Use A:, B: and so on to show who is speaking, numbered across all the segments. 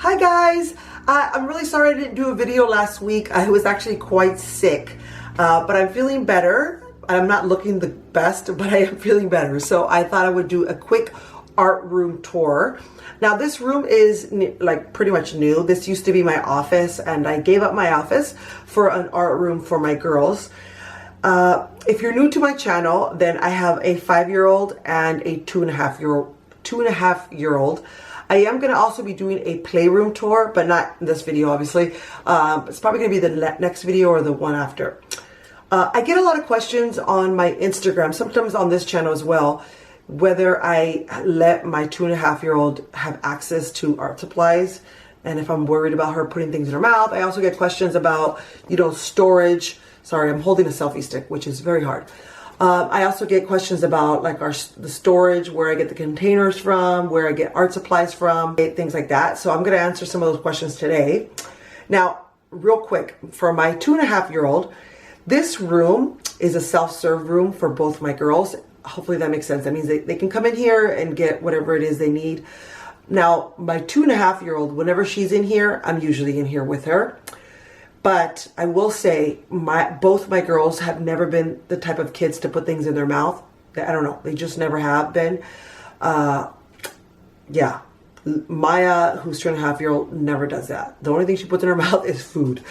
A: Hi guys, I'm really sorry I didn't do a video last week. I was actually quite sick, but I'm feeling better. I'm not looking the best, but I am feeling better. So I thought I would do a quick art room tour. Now this room is like pretty much new. This used to be my office and I gave up my office for an art room for my girls. If you're new to my channel, then I have a 5-year-old and a 2.5-year-old. I am going to also be doing a playroom tour, but not in this video, obviously. It's probably going to be the next video or the one after. I get a lot of questions on my Instagram, sometimes on this channel as well, whether I let my 2.5-year-old have access to art supplies and if I'm worried about her putting things in her mouth. I also get questions about, storage. Sorry, I'm holding a selfie stick, which is very hard. I also get questions about like the storage, where I get the containers from, where I get art supplies from, things like that. So I'm going to answer some of those questions today. Now, real quick, for my 2.5-year-old, this room is a self-serve room for both my girls. Hopefully that makes sense. That means they can come in here and get whatever it is they need. Now, my 2.5-year-old, whenever she's in here, I'm usually in here with her. But I will say, both my girls have never been the type of kids to put things in their mouth. I don't know. They just never have been. Yeah. Maya, who's 2.5-year-old, never does that. The only thing she puts in her mouth is food.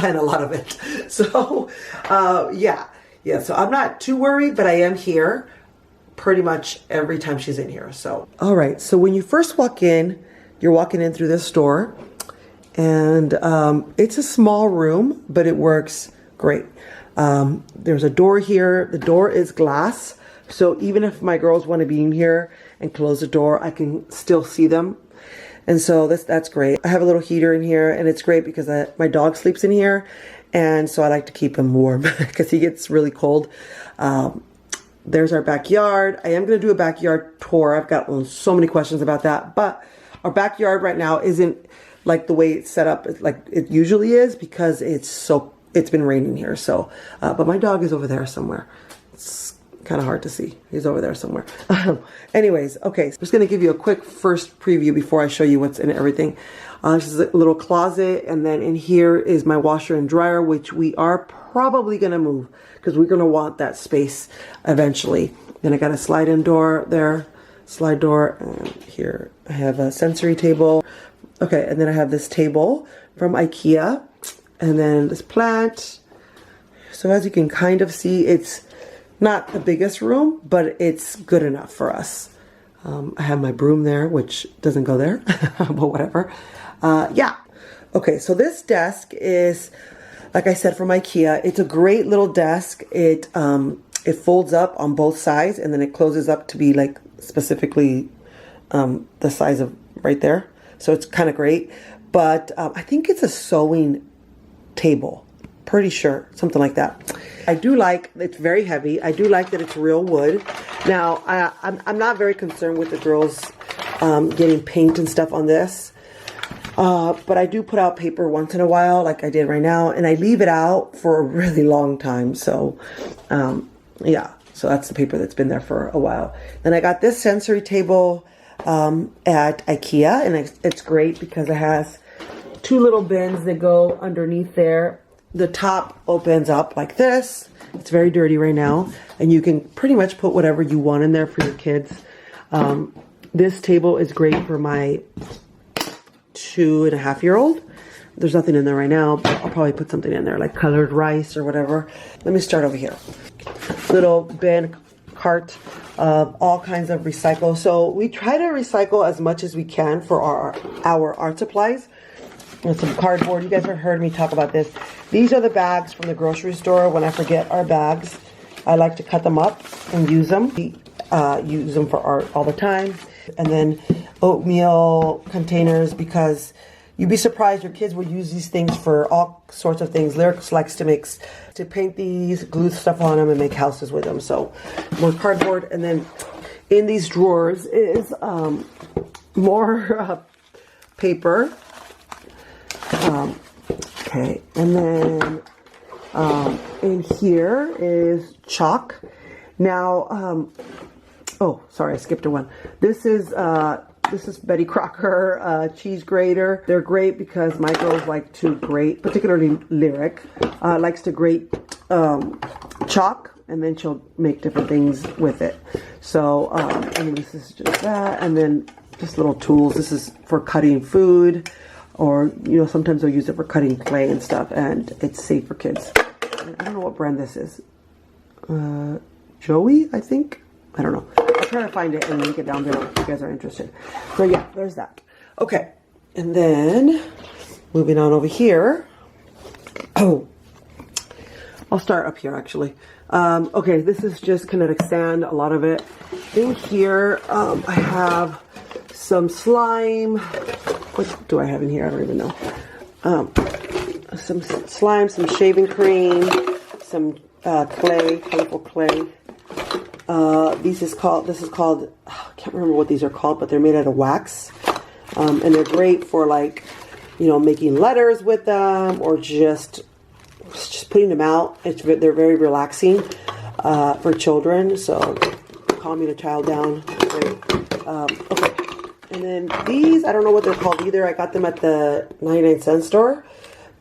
A: And a lot of it. So, yeah. Yeah, so I'm not too worried, but I am here pretty much every time she's in here. So, all right. So when you first walk in, you're walking in through this door. And it's a small room, but it works great. There's a door here. The door is glass. So even if my girls want to be in here and close the door, I can still see them. And so that's great. I have a little heater in here, and it's great because my dog sleeps in here. And so I like to keep him warm because he gets really cold. There's our backyard. I am going to do a backyard tour. I've got so many questions about that. But our backyard right now isn't like the way it's set up like it usually is because it's been raining here. So, but my dog is over there somewhere. It's kind of hard to see. He's over there somewhere. Anyways, okay. So I'm just going to give you a quick first preview before I show you what's in everything. This is a little closet. And then in here is my washer and dryer, which we are probably going to move because we're going to want that space eventually. Then I got a slide-in door there, slide door. And here I have a sensory table. Okay, and then I have this table from IKEA, and then this plant. So as you can kind of see, it's not the biggest room, but it's good enough for us. I have my broom there, which doesn't go there, but whatever. Yeah. Okay, so this desk is, like I said, from IKEA. It's a great little desk. It folds up on both sides, and then it closes up to be like specifically the size of right there. So it's kind of great, but I think it's a sewing table, pretty sure, something like that. I do like, it's very heavy. I do like that it's real wood. Now, I'm not very concerned with the girls getting paint and stuff on this, but I do put out paper once in a while, like I did right now, and I leave it out for a really long time. So, yeah, so that's the paper that's been there for a while. Then I got this sensory table at IKEA, and it's great because it has 2 little bins that go underneath there. The top opens up like this. It's very dirty right now, and you can pretty much put whatever you want in there for your kids. This table is great for my 2.5-year-old. There's nothing in there right now, but I'll probably put something in there like colored rice or whatever. Let me start over here. Little bin cart of all kinds of recycle. So we try to recycle as much as we can for our art supplies. And some cardboard. You guys have heard me talk about this. These are the bags from the grocery store. When I forget our bags, I like to cut them up and use them. We use them for art all the time. And then oatmeal containers, because you'd be surprised your kids will use these things for all sorts of things. Lyrics likes to paint these, glue stuff on them, and make houses with them. So more cardboard. And then in these drawers is more paper. Okay, and then in here is chalk. Now, oh, sorry, I skipped one. This is This is Betty Crocker cheese grater. They're great because my girls like to grate, particularly Lyric, likes to grate chalk, and then she'll make different things with it. So, and this is just that, and then just little tools. This is for cutting food, or, you know, sometimes they'll use it for cutting clay and stuff, and it's safe for kids. I don't know what brand this is. Joey, I think. I don't know. I'll try to find it and link it down below if you guys are interested. So yeah, there's that. Okay, and then moving on over here. Oh, I'll start up here actually. Okay, this is just kinetic sand, a lot of it. In here, I have some slime. What do I have in here? I don't even know. Some slime, some shaving cream, some clay, colorful clay. This is called, I can't remember what these are called, but they're made out of wax. And they're great for, like, you know, making letters with them, or just putting them out. They're very relaxing for children, so calming a child down. Great. Okay. And then these, I don't know what they're called either. I got them at the 99-cent store.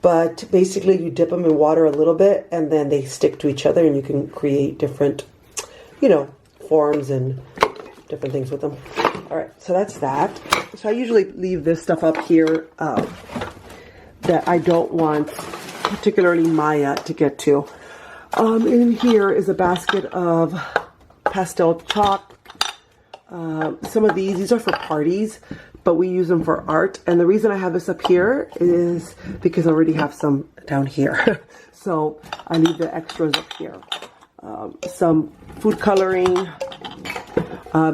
A: But basically, you dip them in water a little bit, and then they stick to each other, and you can create different, you know, forms and different things with them. All right, so that's that. So I usually leave this stuff up here that I don't want, particularly Maya, to get to. In here is a basket of pastel chalk. Some of these are for parties, but we use them for art. And the reason I have this up here is because I already have some down here. So I leave the extras up here. Some food coloring,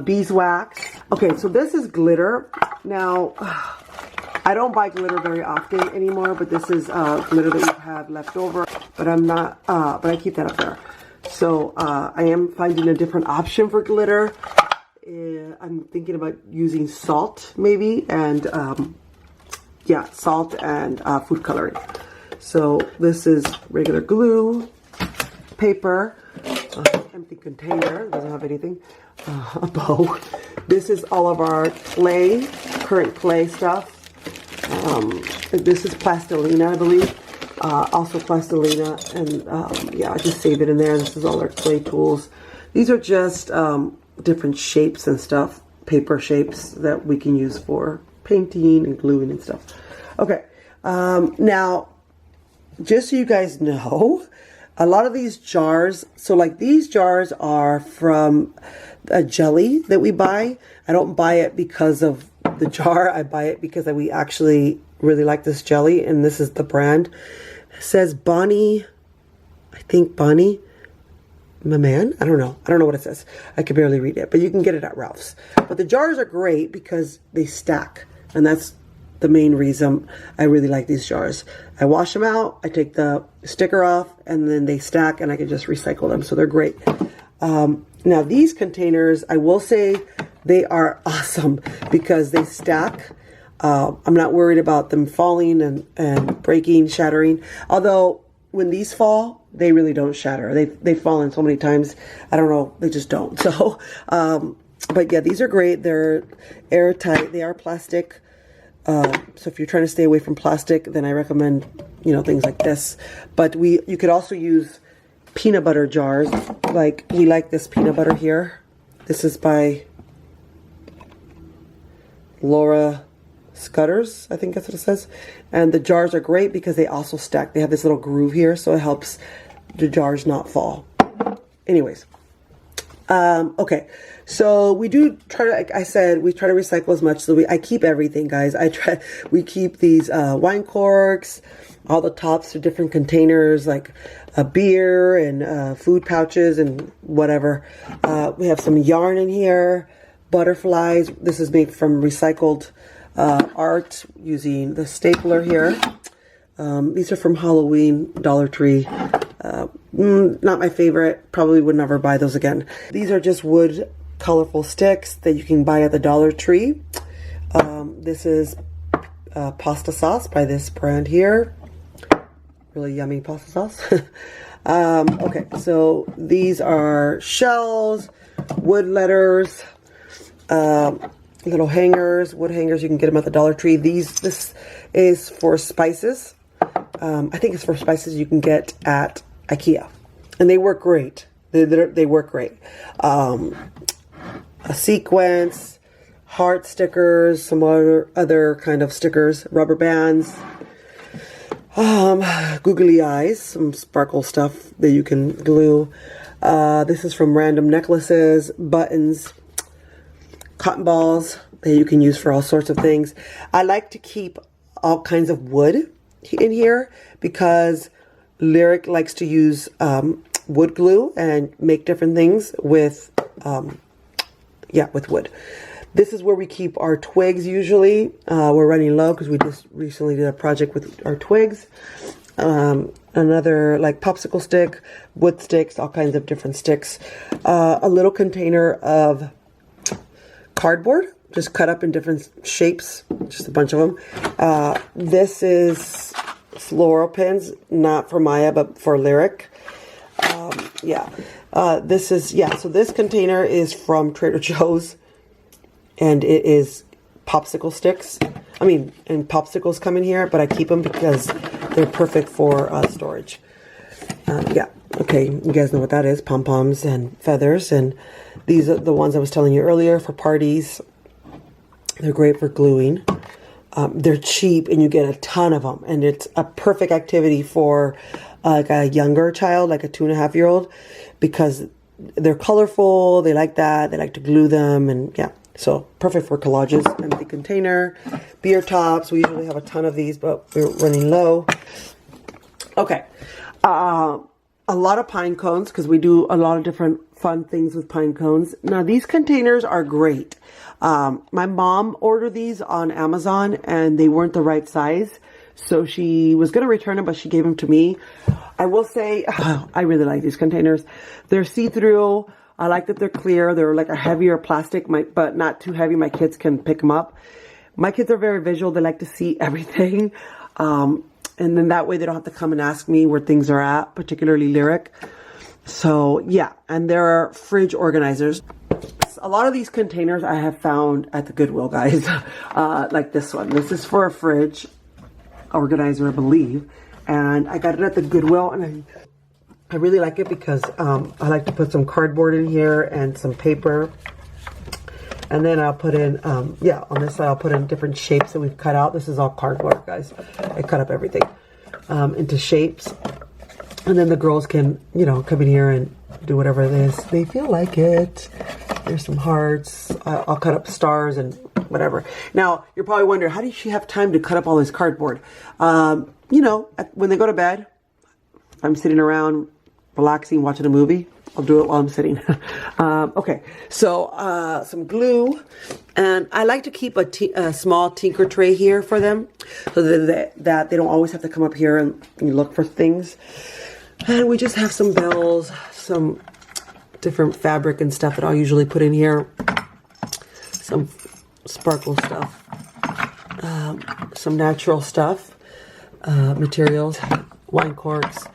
A: beeswax. Okay, so this is glitter. Now, I don't buy glitter very often anymore, but this is glitter that we have left over. But I'm not, but I keep that up there. So I am finding a different option for glitter. I'm thinking about using salt, maybe, and yeah, salt and food coloring. So this is regular glue, paper, empty container, doesn't have anything, a bow. This is all of our clay, current clay stuff. This is plastilina, I believe. Also plastilina, and yeah, I just save it in there. This is all our clay tools. These are just different shapes and stuff, paper shapes that we can use for painting and gluing and stuff. Okay, now, just so you guys know, a lot of these jars, so like these jars are from a jelly that we buy. I don't buy it because of the jar. I buy it because we actually really like this jelly, and this is the brand. It says Bonnie, I think Bonnie Man. I don't know what it says. I can barely read it, but you can get it at Ralph's. But the jars are great because they stack, and that's the main reason I really like these jars. I wash them out, I take the sticker off, and then they stack, and I can just recycle them, so they're great. Now these containers, I will say they are awesome because they stack. I'm not worried about them falling and breaking, shattering, although when these fall, they really don't shatter. They've fallen so many times. I don't know. They just don't. So, but yeah, these are great. They're airtight. They are plastic. So if you're trying to stay away from plastic, then I recommend, you know, things like this. But you could also use peanut butter jars. Like, we like this peanut butter here. This is by Laura Scutters, I think that's what it says. And the jars are great because they also stack. They have this little groove here, so it helps the jars not fall. Anyways, okay, so we do try to, like I said, we try to recycle as much. So I keep everything, guys. We keep these wine corks, all the tops to different containers, like a beer and food pouches and whatever. We have some yarn in here, butterflies. This is made from recycled art using the stapler here. These are from Halloween, Dollar Tree. Not my favorite. Probably would never buy those again. These are just wood colorful sticks that you can buy at the Dollar Tree. This is pasta sauce by this brand here. Really yummy pasta sauce. Okay, so these are shells, wood letters, little hangers, wood hangers. You can get them at the Dollar Tree. This is for spices. I think it's for spices you can get at IKEA, and they work great. They work great. A sequence, heart stickers, some other kind of stickers, rubber bands, googly eyes, some sparkle stuff that you can glue. This is from random necklaces, buttons, cotton balls that you can use for all sorts of things. I like to keep all kinds of wood in here because Lyric likes to use wood glue and make different things with with wood. This is where we keep our twigs usually. We're running low because we just recently did a project with our twigs. Another like popsicle stick, wood sticks, all kinds of different sticks. A little container of cardboard, just cut up in different shapes, just a bunch of them. This is floral pins, not for Maya, but for Lyric. This is, so this container is from Trader Joe's, and it is popsicle sticks. And popsicles come in here, but I keep them because they're perfect for storage. Okay, you guys know what that is, pom-poms and feathers, and these are the ones I was telling you earlier for parties. They're great for gluing. They're cheap, and you get a ton of them, and it's a perfect activity for like a younger child, like a 2.5-year-old, because they're colorful. They like that. They like to glue them, and so perfect for collages. Empty container, beer tops. We usually have a ton of these, but we're running low. Okay, a lot of pine cones because we do a lot of different fun things with pine cones. Now these containers are great. My mom ordered these on Amazon and they weren't the right size. So she was going to return them, but she gave them to me. I will say, I really like these containers. They're see-through. I like that they're clear. They're like a heavier plastic, but not too heavy. My kids can pick them up. My kids are very visual. They like to see everything. And then that way they don't have to come and ask me where things are at, particularly Lyric. So and there are fridge organizers. A lot of these containers I have found at the Goodwill, guys. Like this one. This is for a fridge organizer, I believe. And I got it at the Goodwill, and I really like it because I like to put some cardboard in here and some paper. And then I'll put in, on this side, I'll put in different shapes that we've cut out. This is all cardboard, guys. I cut up everything into shapes. And then the girls can, come in here and do whatever it is they feel like it. There's some hearts. I'll cut up stars and whatever. Now, you're probably wondering, how does she have time to cut up all this cardboard? When they go to bed, I'm sitting around relaxing, watching a movie. I'll do it while I'm sitting. Okay, so some glue. And I like to keep a small tinker tray here for them so that they don't always have to come up here and look for things. And we just have some bells, some different fabric and stuff that I'll usually put in here. Some sparkle stuff. Some natural stuff. Materials. Wine corks.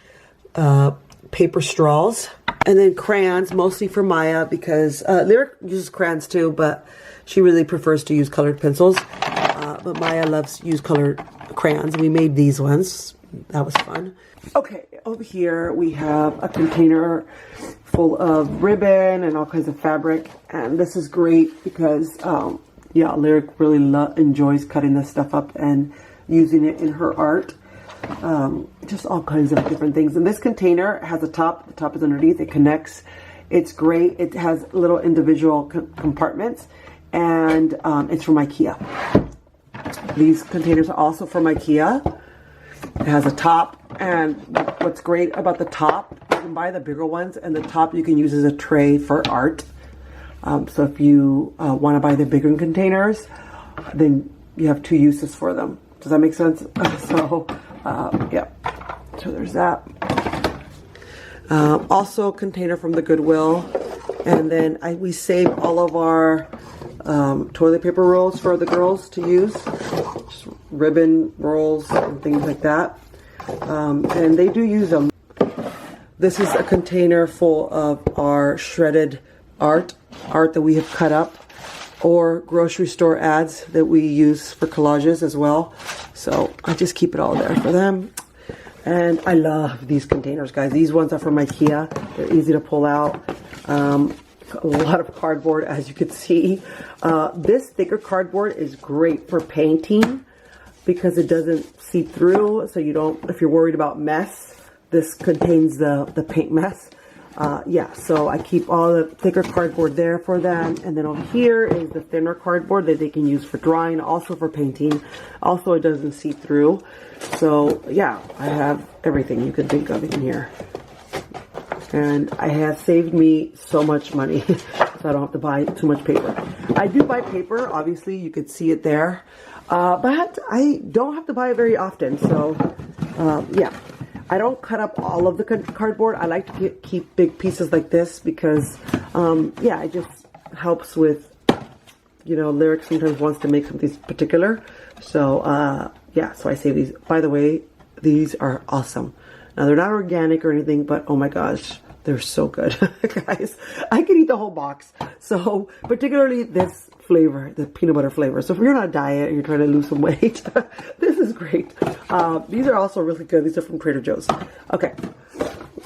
A: Paper straws. And then crayons, mostly for Maya, because Lyric uses crayons too, but she really prefers to use colored pencils. But Maya loves to use colored crayons. We made these ones. That was fun. Okay, over here we have a container full of ribbon and all kinds of fabric. And this is great because, Lyric really enjoys cutting this stuff up and using it in her art. Just all kinds of different things. And this container has a top. The top is underneath. It connects. It's great. It has little individual compartments, and it's from IKEA. These containers are also from IKEA. It has a top, and what's great about the top, you can buy the bigger ones, and the top you can use as a tray for art. So if you want to buy the bigger containers, then you have two uses for them. Does that make sense? So there's that. Also a container from the Goodwill. And then we save all of our toilet paper rolls for the girls to use. Just ribbon rolls and things like that. And they do use them. This is a container full of our shredded art that we have cut up. or grocery store ads that we use for collages as well. So I just keep it all there for them. And I love these containers, guys. These ones are from IKEA. They're easy to pull out. A lot of cardboard, as you can see. This thicker cardboard is great for painting because it doesn't seep through. So you don't, if you're worried about mess, this contains the paint mess. Yeah, so I keep all the thicker cardboard there for them. And then over here is the thinner cardboard that they can use for drawing, also for painting. Also, it doesn't seep through. So yeah, I have everything you can think of in here. And I have saved me so much money, so I don't have to buy too much paper. I do buy paper, obviously, you could see it there. But I don't have to buy it very often, so yeah. I don't cut up all of the cardboard. I like to keep big pieces like this because, yeah, it just helps with, you know, Lyric sometimes wants to make something particular. So, yeah, so I save these. By the way, these are awesome. Now, they're not organic or anything, but oh my gosh, they're so good, guys. I could eat the whole box. So, particularly this flavor, the peanut butter flavor. So, if you're on a diet and you're trying to lose some weight, this is great. These are also really good. These are from Trader Joe's. Okay,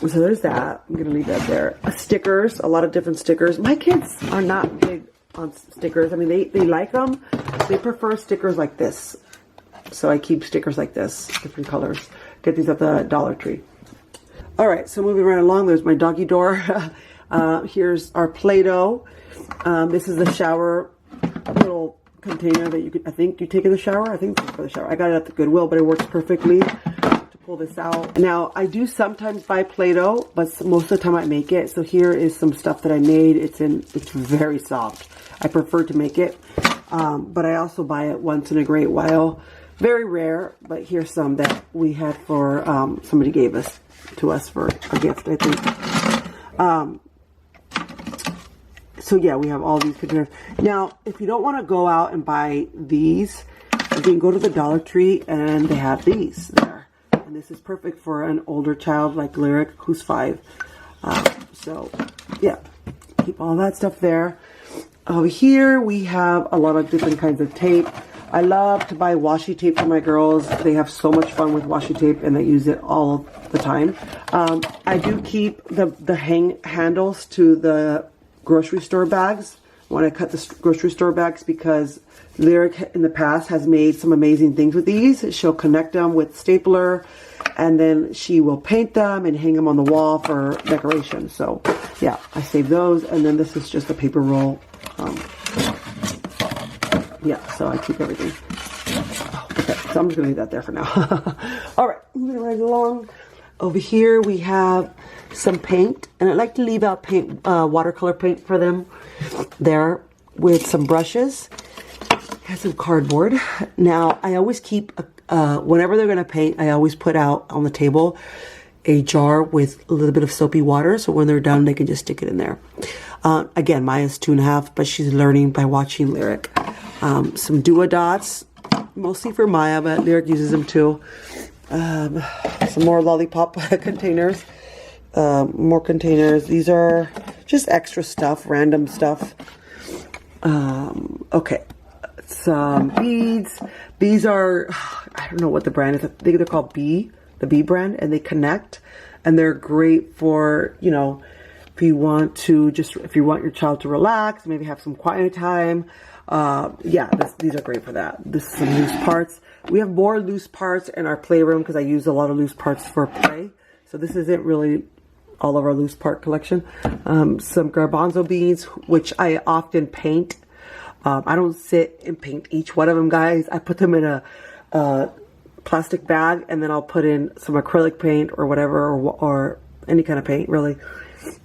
A: so there's that. I'm going to leave that there. Stickers, a lot of different stickers. My kids are not big on stickers. I mean, they like them. They prefer stickers like this. So, I keep stickers like this, different colors. Get these at the Dollar Tree. All right, so moving right along, there's my doggy door. Here's our Play-Doh. This is the shower little container that you could, I think you take in the shower. I think it's for the shower. I got it at the Goodwill, but it works perfectly to pull this out. Now, I do sometimes buy Play-Doh, but most of the time I make it. So here is some stuff that I made. It's very soft. I prefer to make it, but I also buy it once in a great while. Very rare, but here's some that we had for, somebody gave us to us for a gift, I think. So yeah, we have all these containers. Now, if you don't want to go out and buy these, you can go to the Dollar Tree and they have these there. And this is perfect for an older child like Lyric, who's 5. So yeah, keep all that stuff there. Over here, we have a lot of different kinds of tape. I love to buy washi tape for my girls. They have so much fun with washi tape and they use it all the time. I do keep the handles to the grocery store bags when I cut the grocery store bags because Lyric in the past has made some amazing things with these. She'll connect them with stapler and then she will paint them and hang them on the wall for decoration. So yeah, I save those. And then this is just a paper roll. Yeah, so I keep everything. Okay, so I'm just going to leave that there for now. All right, moving right along. Over here we have some paint. And I like to leave out paint, watercolor paint for them there with some brushes. Has some cardboard. Now, I always keep, whenever they're going to paint, I always put out on the table a jar with a little bit of soapy water. So when they're done, they can just stick it in there. Again, Maya's 2.5, but she's learning by watching Lyric. Some Duo-Dots, mostly for Maya, but Lyric uses them too. Some more lollipop containers. More containers. These are just extra stuff, random stuff. Okay. Some beads. These are, I don't know what the brand is. I think they're called B, the B brand, and they connect. And they're great for, you know, if you want your child to relax, maybe have some quiet time. Yeah, these are great for that. This is some loose parts. We have more loose parts in our playroom because I use a lot of loose parts for play. So this isn't really all of our loose part collection. Some garbanzo beans, which I often paint. I don't sit and paint each one of them, guys. I put them in a plastic bag and then I'll put in some acrylic paint or whatever, or any kind of paint really.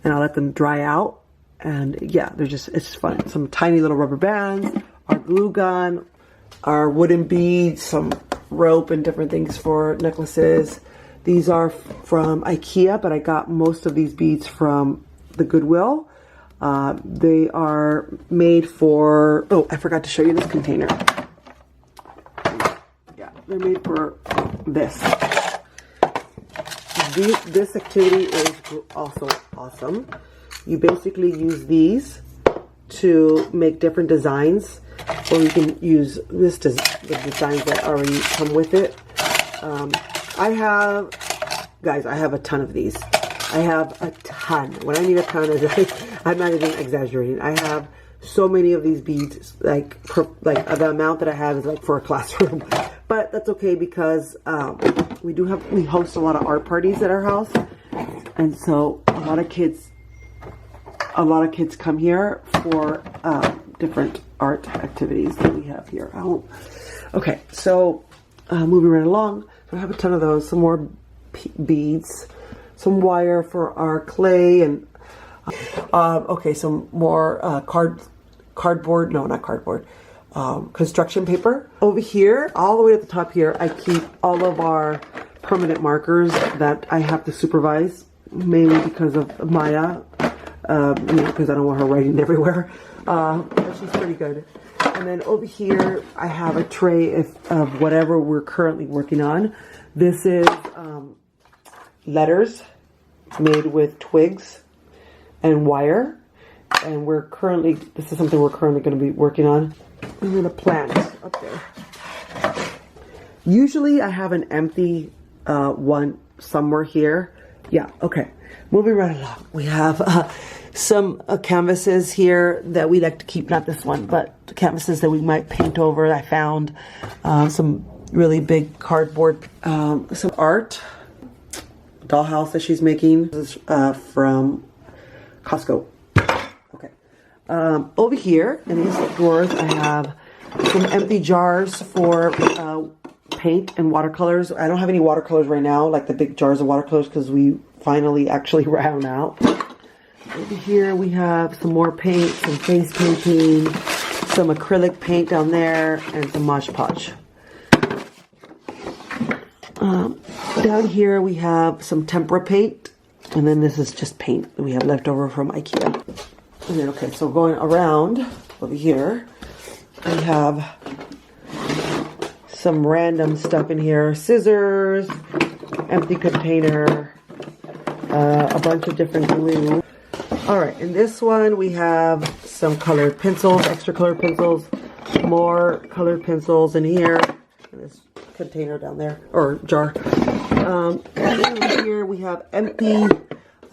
A: And I'll let them dry out. And yeah, it's just fun. Some tiny little rubber bands, our glue gun, our wooden beads, some rope and different things for necklaces. These are from IKEA, but I got most of these beads from the Goodwill. They are made for, oh, I forgot to show you this container. Yeah, they're made for this. This activity is also awesome. You basically use these to make different designs, or you can use the designs that already come with it. I have, guys, I have a ton of these. I have a ton. When I mean a ton, I'm not even exaggerating. I have so many of these beads, like the amount that I have is like for a classroom. But that's okay because we host a lot of art parties at our house, and so a lot of kids come here for different art activities that we have here. Okay, so moving right along, I have a ton of those. Some more beads, some wire for our clay, and okay, some more cardboard. No, not cardboard. Construction paper. Over here, all the way at the top here, I keep all of our permanent markers that I have to supervise, mainly because of Maya, because I don't want her writing everywhere. But she's pretty good. And then over here, I have a tray of whatever we're currently working on. This is letters made with twigs and wire. And this is something we're currently going to be working on. And then a plant up there. Usually I have an empty one somewhere here. Yeah, okay. Moving right along. We have some canvases here that we like to keep. Not this one, but canvases that we might paint over. I found some really big cardboard, some art. Dollhouse that she's making. This is from Costco. Over here in these drawers, I have some empty jars for paint and watercolors. I don't have any watercolors right now, like the big jars of watercolors, because we finally actually ran out. Over here we have some more paint, some face painting, some acrylic paint down there, and some Mod Podge. Down here we have some tempera paint, and then this is just paint that we have left over from IKEA. And then, okay, so going around over here, we have some random stuff in here. Scissors, empty container, a bunch of different glue. All right, in this one, we have some colored pencils, extra colored pencils, more colored pencils in here, in this container down there, or jar. And then over here, we have empty...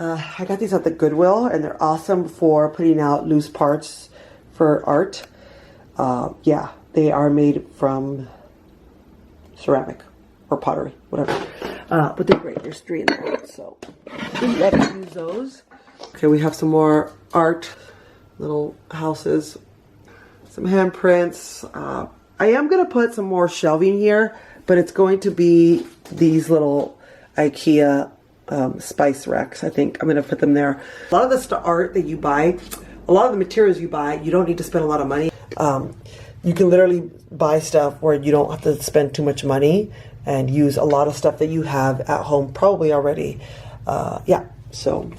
A: I got these at the Goodwill, and they're awesome for putting out loose parts for art. Yeah, they are made from ceramic or pottery, whatever. But they're great. There's 3 in there, so we love to use those. Okay, we have some more art, little houses, some handprints. I am going to put some more shelving here, but it's going to be these little IKEA spice racks. I think I'm going to put them there. A lot of the art that you buy, a lot of the materials you buy, you don't need to spend a lot of money. You can literally buy stuff where you don't have to spend too much money and use a lot of stuff that you have at home probably already. Yeah, so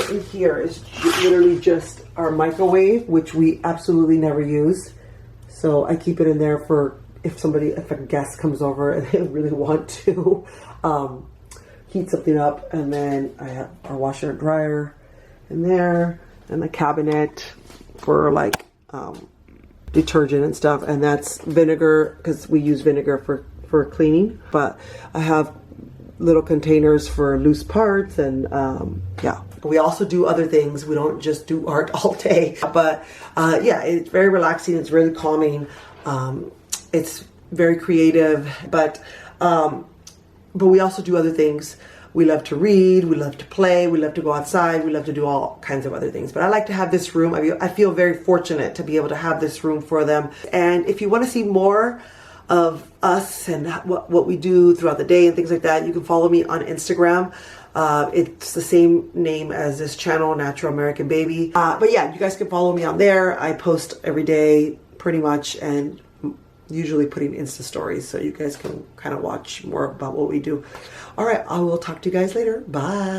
A: in here is literally just our microwave, which we absolutely never use. So I keep it in there for if a guest comes over and they really want to heat something up. And then I have our washer and dryer in there, and the cabinet for like detergent and stuff, and that's vinegar because we use vinegar for cleaning. But I have little containers for loose parts, and yeah, we also do other things. We don't just do art all day, but yeah, it's very relaxing. It's really calming. It's very creative, but we also do other things. We love to read, we love to play, we love to go outside, we love to do all kinds of other things. But I like to have this room. I feel very fortunate to be able to have this room for them. And if you want to see more of us and what we do throughout the day and things like that, you can follow me on Instagram. It's the same name as this channel, Natural American Baby. But yeah, you guys can follow me on there. I post every day pretty much, and usually putting Insta stories so you guys can kind of watch more about what we do. All right, I will talk to you guys later. Bye.